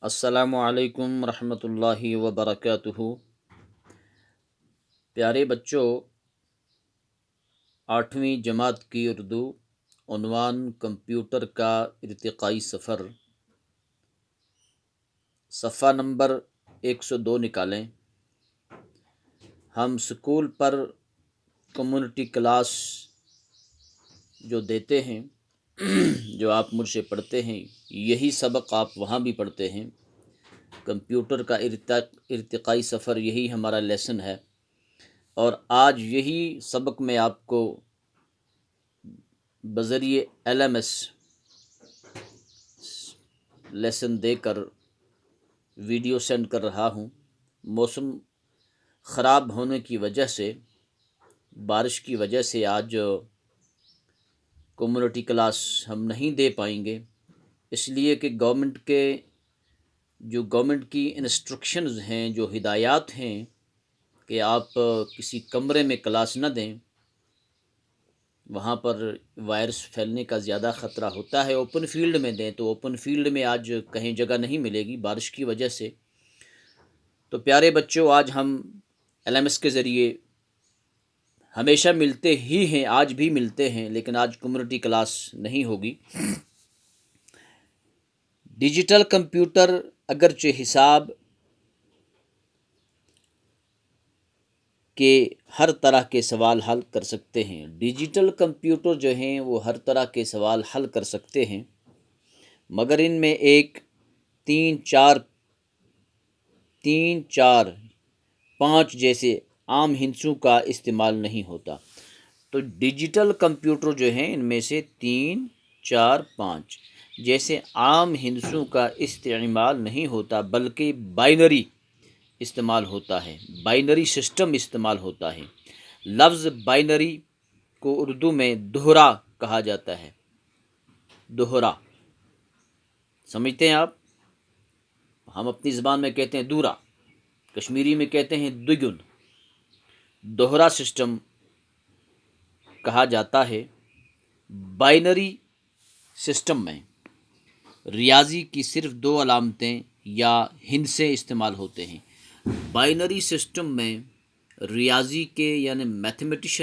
अस्सलामु अलैकुम रहमतुल्लाहि व बरकातुहू। प्यारे बच्चों, 8वीं जमात की उर्दू उन्वान कंप्यूटर का इर्तिकाई सफ़र, सफ़ा नंबर 102 निकालें। हम स्कूल पर कम्युनिटी क्लास जो देते हैं जो आप मुझसे पढ़ते हैं, यही सबक आप वहाँ भी पढ़ते हैं। कंप्यूटर का इर्तिकाई सफ़र, यही हमारा लेसन है। और आज यही सबक मैं आपको बज़रिए LMS लेसन देकर वीडियो सेंड कर रहा हूँ। मौसम ख़राब होने की वजह से, बारिश की वजह से आज कम्युनिटी क्लास हम नहीं दे पाएंगे, इसलिए कि गवर्नमेंट की इंस्ट्रक्शंस हैं, जो हिदायत हैं कि आप किसी कमरे में क्लास न दें, वहाँ पर वायरस फैलने का ज़्यादा ख़तरा होता है। ओपन फील्ड में दें, तो ओपन फील्ड में आज कहीं जगह नहीं मिलेगी बारिश की वजह से। तो प्यारे बच्चों, आज हम LMS के ज़रिए हमेशा मिलते ही हैं, आज भी मिलते हैं, लेकिन आज कम्युनिटी क्लास नहीं होगी। डिजिटल कंप्यूटर अगरचे हिसाब के हर तरह के सवाल हल कर सकते हैं। डिजिटल कंप्यूटर जो हैं वो हर तरह के सवाल हल कर सकते हैं, मगर इनमें एक तीन चार 5 जैसे आम हिंसों का इस्तेमाल नहीं होता। तो डिजिटल कंप्यूटर जो हैं, इनमें से 3, 4, 5 जैसे आम हिंसों का इस्तेमाल नहीं होता, बल्कि बाइनरी इस्तेमाल होता है, बाइनरी सिस्टम इस्तेमाल होता है। लफ्ज़ बाइनरी को उर्दू में दोहरा कहा जाता है। दोहरा समझते हैं आप? हम अपनी ज़बान में कहते हैं दूरा, कश्मीरी में कहते हैं दुगुन। दोहरा सिस्टम कहा जाता है। बाइनरी सिस्टम में रियाजी की सिर्फ 2 अलामतें या हिंसे इस्तेमाल होते हैं। बाइनरी सिस्टम में रियाजी के यानी मैथमेटिक्स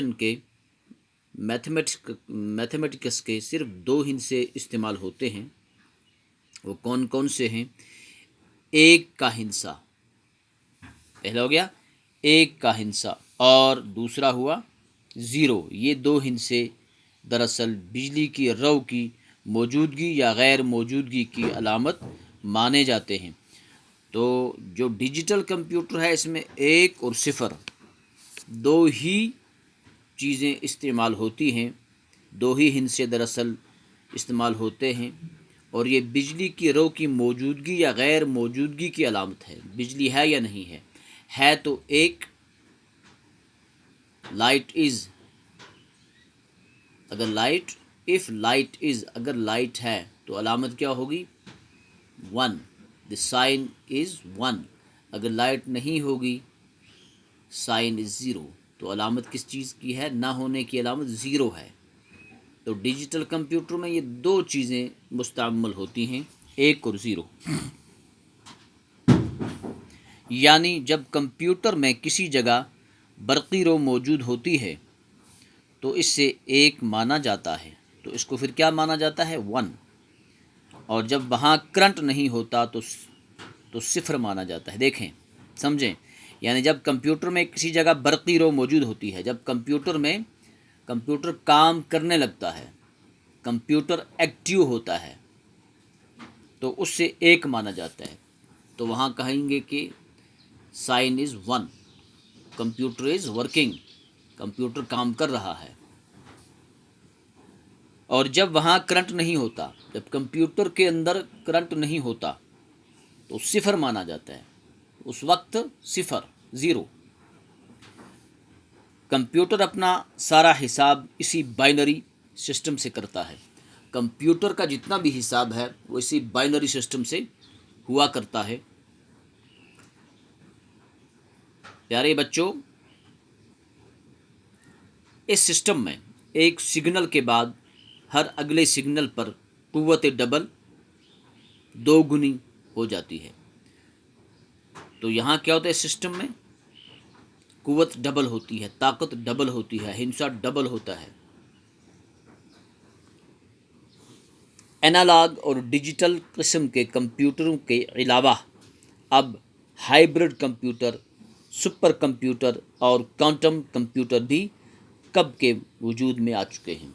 के सिर्फ 2 हिंसे इस्तेमाल होते हैं। वो कौन कौन से हैं? एक का हिंसा, पहला हो गया एक का हिंसा, और दूसरा हुआ ज़ीरो। ये 2 हिंसे दरअसल बिजली की रव की मौजूदगी या गैर मौजूदगी की अलामत माने जाते हैं। तो जो डिजिटल कंप्यूटर है, इसमें 1 और 0 2 ही चीज़ें इस्तेमाल होती हैं, 2 ही हिंसे दरअसल इस्तेमाल होते हैं। और ये बिजली की रव की मौजूदगी या गैर मौजूदगी की अलामत है। बिजली है या नहीं है तो 1, लाइट इज़, अगर लाइट है तो अलामत क्या होगी? 1, द साइन इज़ 1। अगर लाइट नहीं होगी, साइन इज़ 0। तो अलामत किस चीज़ की है? ना होने की अलामत 0 है। तो डिजिटल कंप्यूटर में ये 2 चीज़ें मुस्तअमल होती हैं, 1 और 0। यानी जब कंप्यूटर में किसी जगह बरक़ी रो मौजूद होती है तो इससे 1 माना जाता है, तो इसको फिर क्या माना जाता है? 1। और जब वहाँ करंट नहीं होता तो 0 माना जाता है। देखें, समझें, यानी जब कंप्यूटर में किसी जगह बरक़ी रो मौजूद होती है, जब कंप्यूटर काम करने लगता है, कंप्यूटर एक्टिव होता है, तो उससे 1 माना जाता है। तो वहाँ कहेंगे कि sign is 1, computer is working, computer काम कर रहा है। और जब वहाँ करंट नहीं होता, जब कंप्यूटर के अंदर करंट नहीं होता, तो 0 माना जाता है। उस वक्त 0। कंप्यूटर अपना सारा हिसाब इसी बाइनरी सिस्टम से करता है। कंप्यूटर का जितना भी हिसाब है वो इसी बाइनरी सिस्टम से हुआ करता है। प्यारे बच्चों, इस सिस्टम में एक सिग्नल के बाद हर अगले सिग्नल पर कुव्वत डबल 2 गुनी ہو جاتی ہے۔ تو یہاں کیا ہوتا ہے، سسٹم میں قوت ڈبل ہوتی ہے، طاقت ڈبل ہوتی ہے، ہنسا ڈبل ہوتا ہے۔ اینالاگ اور ڈیجیٹل قسم کے کمپیوٹروں کے علاوہ اب ہائبرڈ کمپیوٹر، سپر کمپیوٹر اور کوانٹم کمپیوٹر بھی کب کے وجود میں آ چکے ہیں۔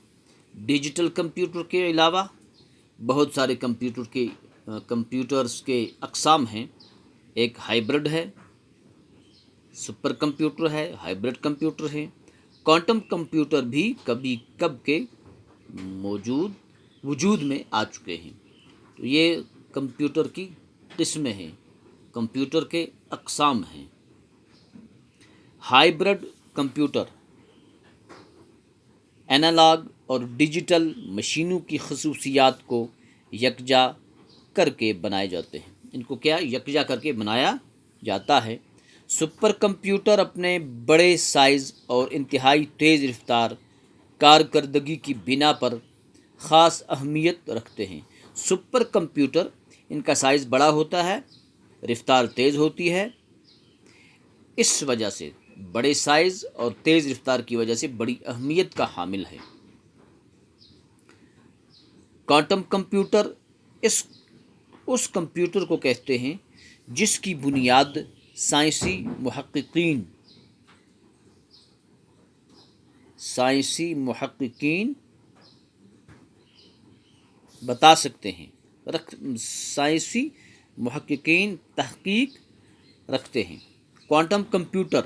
ڈیجیٹل کمپیوٹر کے علاوہ بہت سارے کمپیوٹرز کے اقسام ہیں۔ ایک ہائبرڈ ہے، سپر کمپیوٹر ہے، ہائبرڈ کمپیوٹر ہے۔ کوانٹم کمپیوٹر بھی کب کے وجود میں آ چکے ہیں۔ تو یہ کمپیوٹر کی قسمیں ہیں، کمپیوٹر کے اقسام ہیں۔ ہائبرڈ کمپیوٹر اینالاگ اور ڈیجیٹل مشینوں کی خصوصیات کو یکجا کر کے بنائے جاتے ہیں۔ ان کو کیا یکجا کر کے بنایا جاتا ہے۔ سپر کمپیوٹر اپنے بڑے سائز اور انتہائی تیز رفتار کارکردگی کی بنا پر خاص اہمیت رکھتے ہیں۔ سپر کمپیوٹر، ان کا سائز بڑا ہوتا ہے، رفتار تیز ہوتی ہے، اس وجہ سے بڑے سائز اور تیز رفتار کی وجہ سے بڑی اہمیت کا حامل ہے۔ کوانٹم کمپیوٹر اس کمپیوٹر کو کہتے ہیں جس کی بنیاد سائنسی محققین بتا سکتے ہیں، سائنسی محققین تحقیق رکھتے ہیں۔ کوانٹم کمپیوٹر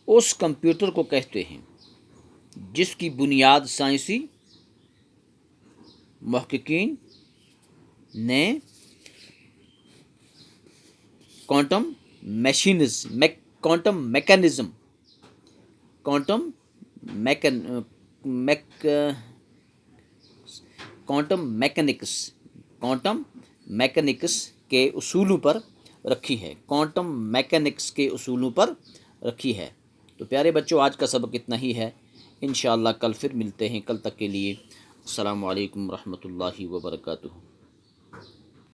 اس کمپیوٹر کو کہتے ہیں جس کی بنیاد سائنسی محققین نے کوانٹم میکینکس کے اصولوں پر رکھی ہے۔ تو پیارے بچوں، آج کا سبق اتنا ہی ہے۔ انشاءاللہ کل پھر ملتے ہیں۔ کل تک کے لیے السلام علیکم ورحمۃ اللہ وبرکاتہ۔